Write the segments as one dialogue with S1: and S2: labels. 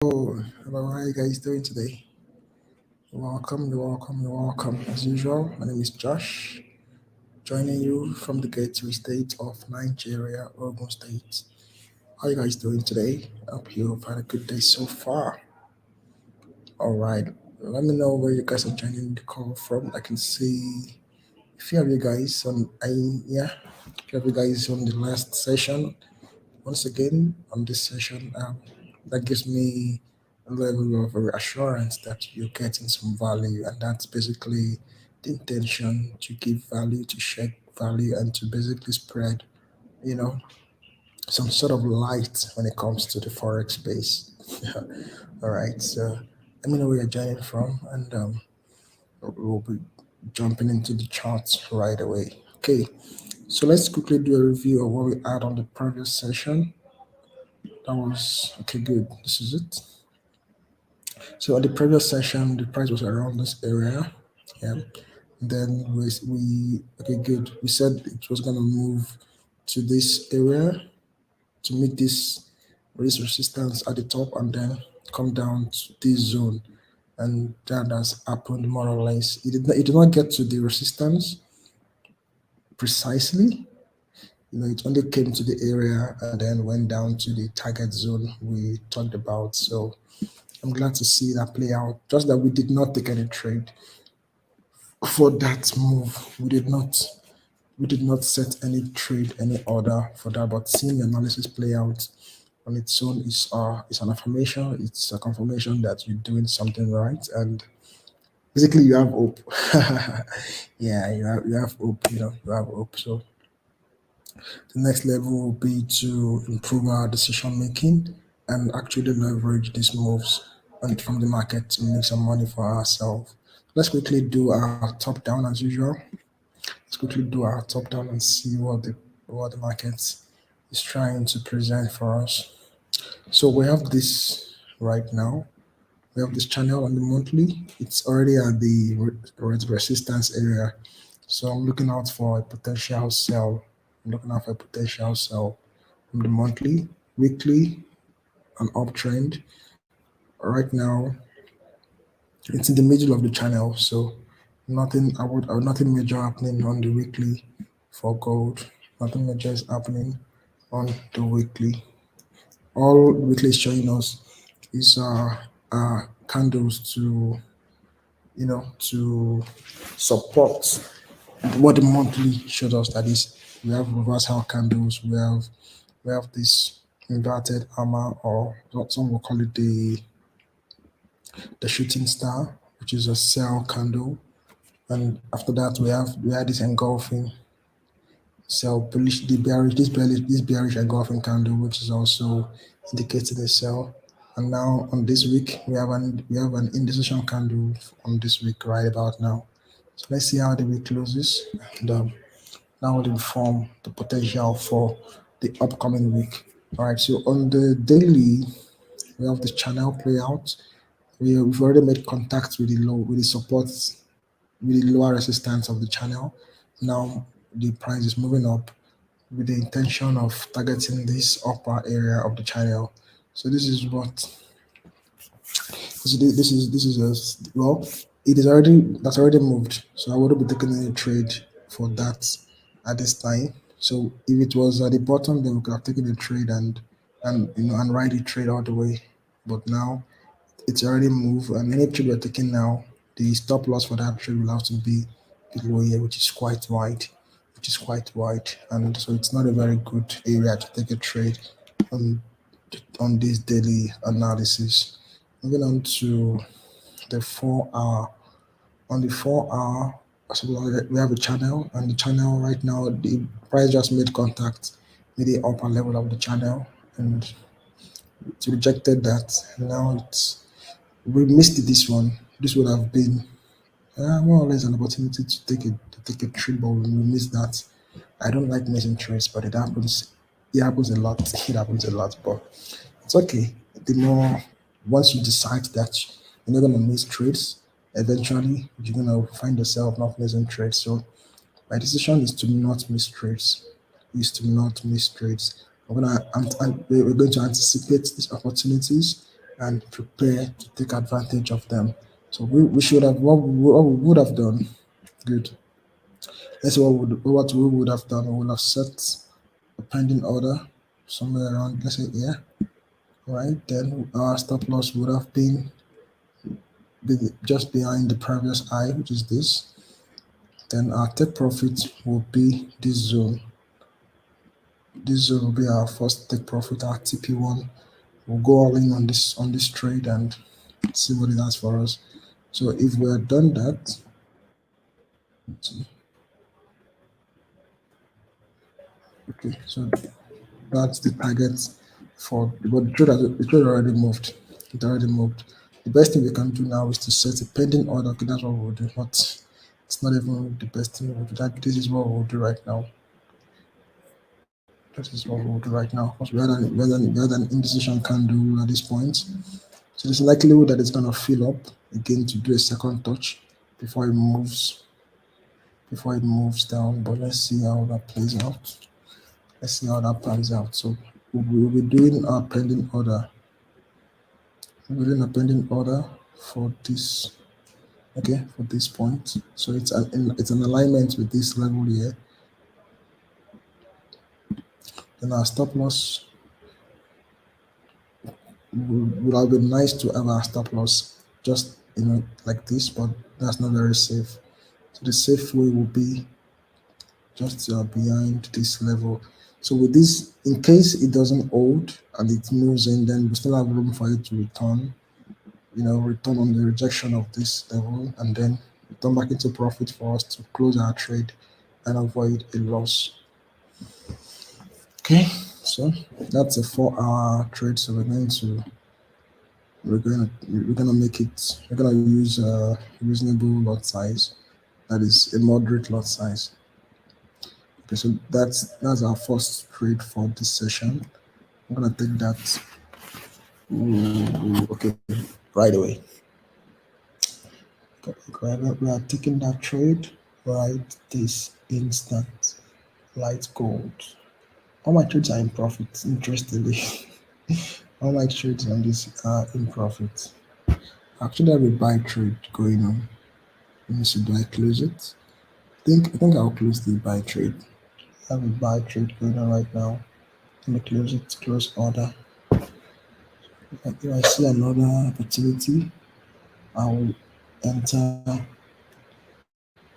S1: Oh, hello, how you guys doing today? You're welcome. As usual, my name is Josh, joining you from the gateway state of Nigeria, Ogun State. How you guys doing today? Hope you've had a good day so far. All right, let me know where you guys are joining the call from. I can see a few of you guys on. A few of you guys on the last session. Once again, on this session, that gives me a level of reassurance that you're getting some value, and that's basically the intention to give value, to share value, and to basically spread, you know, some sort of light when it comes to the forex space. All right, so let me know where you're joining from, and we'll be jumping into the charts right away. Okay, so let's quickly do a review of what we had on the previous session. That was okay, good. This is it. So at the previous session, the price was around this area. Yeah. Then we okay, good. We said it was gonna move to this area to meet this resistance at the top and then come down to this zone. And that has happened more or less. It did not get to the resistance precisely. It only came to the area and then went down to the target zone we talked about. So I'm glad to see that play out. Just that we did not take any trade for that move. We did not set any trade, any order for that. But seeing the analysis play out on its own is an affirmation. It's a confirmation that you're doing something right, and basically you have hope. Yeah, you have hope. You have hope. So the next level will be to improve our decision making and actually leverage these moves and from the market to make some money for ourselves. Let's quickly do our top down as usual. Let's quickly do our top down and see what the market is trying to present for us. So we have this right now. We have this channel on the monthly. It's already at the resistance area. So I'm looking out for a potential sell. I'm looking out for a potential sell from the monthly, weekly, an uptrend. Right now, it's in the middle of the channel, so nothing major happening on the weekly for gold. Nothing major is happening on the weekly. All weekly is showing us is candles to support what the monthly showed us. That is, we have reversal candles. We have this inverted hammer, or some will call it the shooting star, which is a sell candle. And after that, we had this engulfing sell bullish, this bearish engulfing candle, which is also indicating a sell. And now on this week, we have an indecision candle on this week right about now. So let's see how the week closes, and that will inform the potential for the upcoming week. All right. So on the daily, we have the channel play out. We've already made contact with the support, with the lower resistance of the channel. Now the price is moving up with the intention of targeting this upper area of the channel. So this is well, that's already moved. So I wouldn't be taking any trade for that at this time. So if it was at the bottom, then we could have taken a trade and ride the trade all the way. But now it's already moved, and any trade we're taking now, the stop loss for that trade will have to be below here, which is quite wide, and so it's not a very good area to take a trade on on this daily analysis. Moving on to the 4 hour. On the 4 hour, so we have a channel, and the channel right now, the price just made contact with the upper level of the channel, and it rejected that. Now we missed this one. This would have been more or less an opportunity to take a trade, but we missed that. I don't like missing trades, but it happens. It happens a lot. It happens a lot, but it's okay. The more Once you decide that you're not gonna miss trades, eventually you're gonna find yourself not missing trades. So my decision is to not miss trades. Is to not miss trades. We're going to anticipate these opportunities and prepare to take advantage of them. So we should have what we would have done. Good. Let's see what we would have done. We would have set a pending order somewhere around, let's say here, right? Then our stop loss would have been just behind the previous high, which is this. Then our take profit will be this zone. This zone will be our first take profit, our TP1. We'll go all in on this trade and see what it has for us. So if we had done that, okay, so that's the target for, but the trade already moved. It already moved. The best thing we can do now is to set a pending order. Okay, that's what we'll do. But it's not even the best thing we'll do. This is what we'll do right now. That is what we'll do right now. Because we had an indecision candle at this point. So there's a likelihood that it's gonna fill up again to do a second touch before it moves down. But let's see how that plays out. Let's see how that pans out. So we'll be doing our pending order. We're doing a pending order for this, okay, for this point. So it's an alignment with this level here. Then our stop loss would have been nice to have our stop loss just like this, but that's not very safe. So the safe way will be just behind this level. So with this, in case it doesn't hold and it moves in, then we still have room for it to return. Return on the rejection of this level, and then return back into profit for us to close our trade and avoid a loss. Okay, so that's a 4-hour trade. So we're gonna make it. We're gonna use a reasonable lot size. That is a moderate lot size. Okay, so that's our first trade for this session. I'm gonna take that. Okay, right away. We are taking that trade right this instant. Light gold. All my trades are in profit, interestingly. All my trades on this are in profit. Actually, I have a buy trade going on. Let me see, do I close it? I think I'll close the buy trade. I have a buy trade going on right now. Let me close it, close order. If I see another opportunity, I will enter.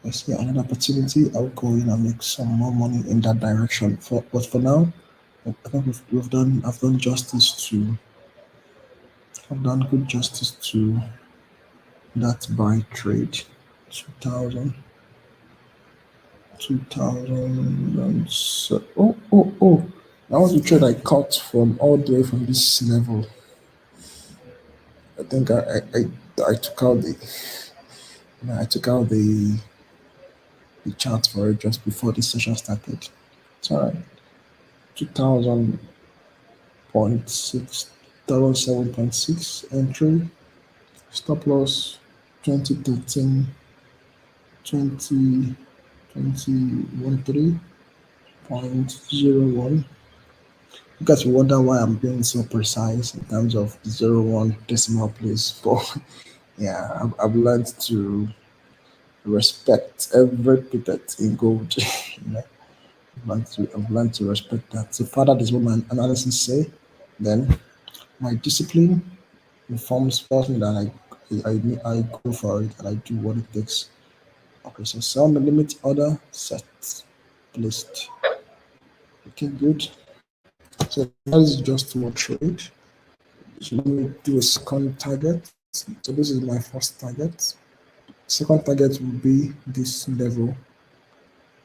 S1: If I see another opportunity, I'll go in and make some more money in that direction. But for now, I think I've done justice to, I've done good justice to that buy trade. 2000, 2000, and so, oh, that was the trade I caught from all the way from this level. I think I took out the chart for it just before the session started. It's alright. 2000.6, 7.6 entry. Stop loss 2013, 2013.01. You guys will wonder why I'm being so precise in terms of 01 decimal place. But yeah, I've learned to respect every pivot in gold. I've learned to respect that. So further, this is what my analysis say. Then my discipline tells me that I go for it and I do what it takes. Okay, so sell the limit order set placed. Okay, good. So that is just one trade. So let me do a second target. So this is my first target. Second target will be this level,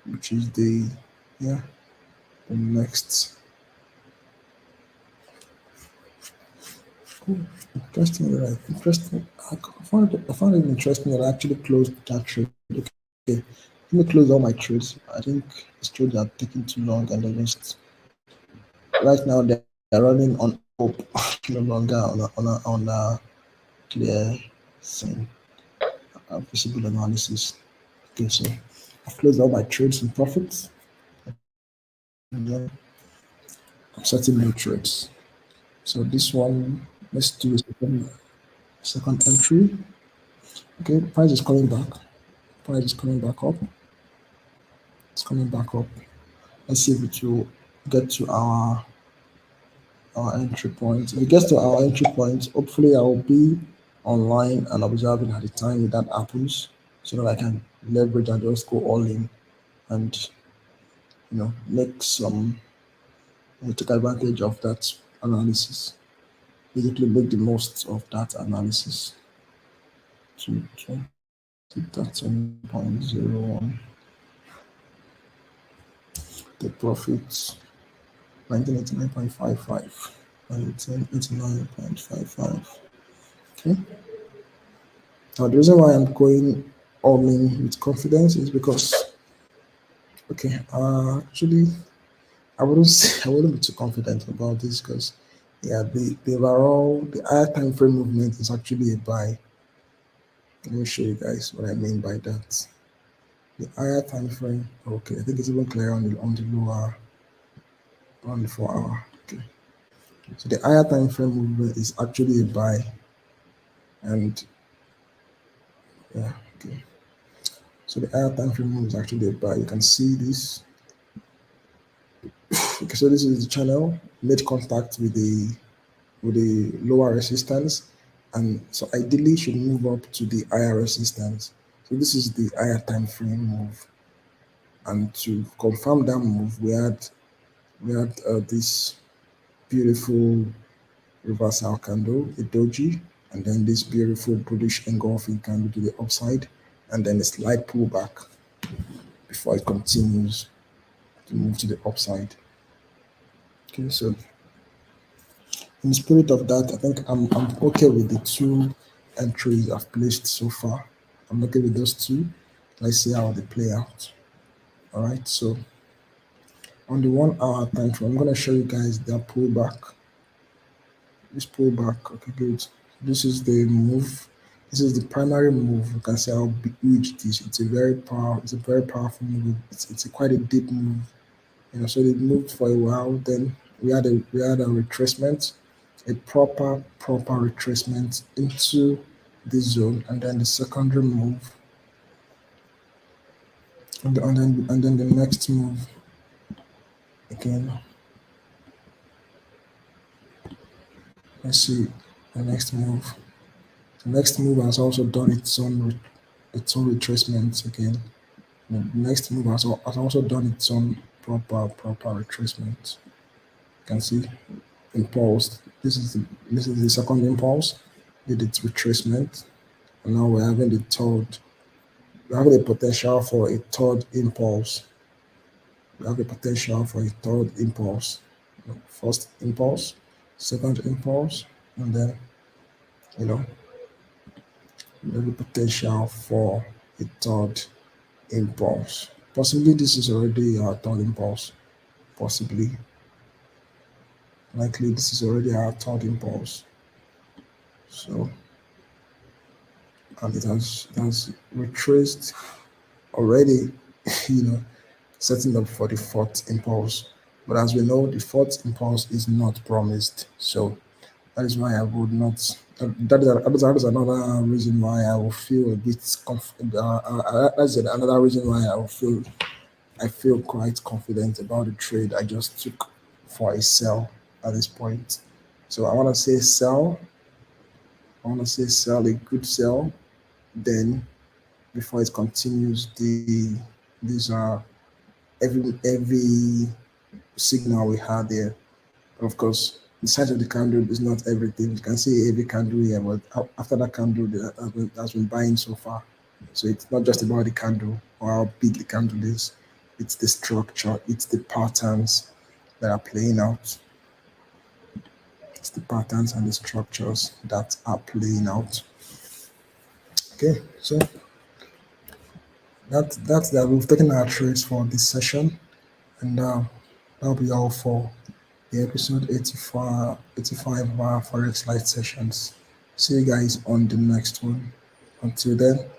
S1: which is the next. Interesting. I found it interesting that I actually closed that trade. Okay, let me close all my trades. I think these trades are taking too long, and they're just right now they're running on hope, no longer on a clear scene, visible analysis. Okay, so I've closed all my trades in profits, and then I'm setting new trades. So this one, Let's do a second entry. Okay, price is coming back. Price is coming back up. It's coming back up. Let's see if it will get to our entry point. If it gets to our entry point, hopefully I will be online and observing at the time if that happens, so that I can leverage and just go all in and make some take advantage of that analysis. Basically, make the most of that analysis to that 10.01. The profits 1989.55. 1989.55. Okay. Now the reason why I'm going all in with confidence is because okay, actually I wouldn't be too confident about this because yeah, the overall the higher time frame movement is actually a buy. Let me show you guys what I mean by that. The higher time frame, okay, I think it's even clear on the lower on the 4 hour. Okay. So the higher time frame movement is actually a buy, and yeah, okay. So the higher time frame movement is actually a buy. You can see this. Okay, so this is the channel made contact with the lower resistance, and so ideally should move up to the higher resistance. So this is the higher time frame move, and to confirm that move, we had this beautiful reversal candle, a doji, and then this beautiful bullish engulfing candle to the upside, and then a slight pullback before it continues to move to the upside. Okay, so in the spirit of that, I think I'm okay with the two entries I've placed so far. I'm okay with those two. Let's see how they play out. All right, so on the 1 hour time frame, I'm gonna show you guys their pullback. This pullback, okay, good. This is the move. This is the primary move. You can see how huge it is. It's a very powerful move. It's a quite a deep move. So they moved for a while. Then we had a retracement, a proper retracement into this zone, and then the secondary move, and then the next move again. Let's see the next move. The next move has also done its own retracement again. The next move has also done its own proper retracement. You can see impulse. This is the second impulse. Did its retracement, and now we're having the third. We have the potential for a third impulse. We have the potential for a third impulse. First impulse, second impulse, and then you know we have the potential for a third impulse. Possibly this is already our third impulse. Possibly, likely this is already our third impulse. So, and it has retraced already, you know, setting up for the fourth impulse. But as we know, the fourth impulse is not promised. So that is why I would not. That is another reason why I will feel a bit. That's another reason why I feel quite confident about the trade I just took for a sell at this point. So I want to say sell. I want to say sell, a good sell. Then before it continues, these are every signal we had there. Of course, the size of the candle is not everything. You can see every candle here, but after that candle, that has been buying so far. So it's not just about the candle or how big the candle is. It's the structure. It's the patterns that are playing out. It's the patterns and the structures that are playing out. Okay, so that's that. We've taken our trades for this session, and that'll be all for the episode 85 of our Forex Light sessions. See you guys on the next one. Until then,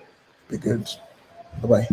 S1: be good. Bye bye.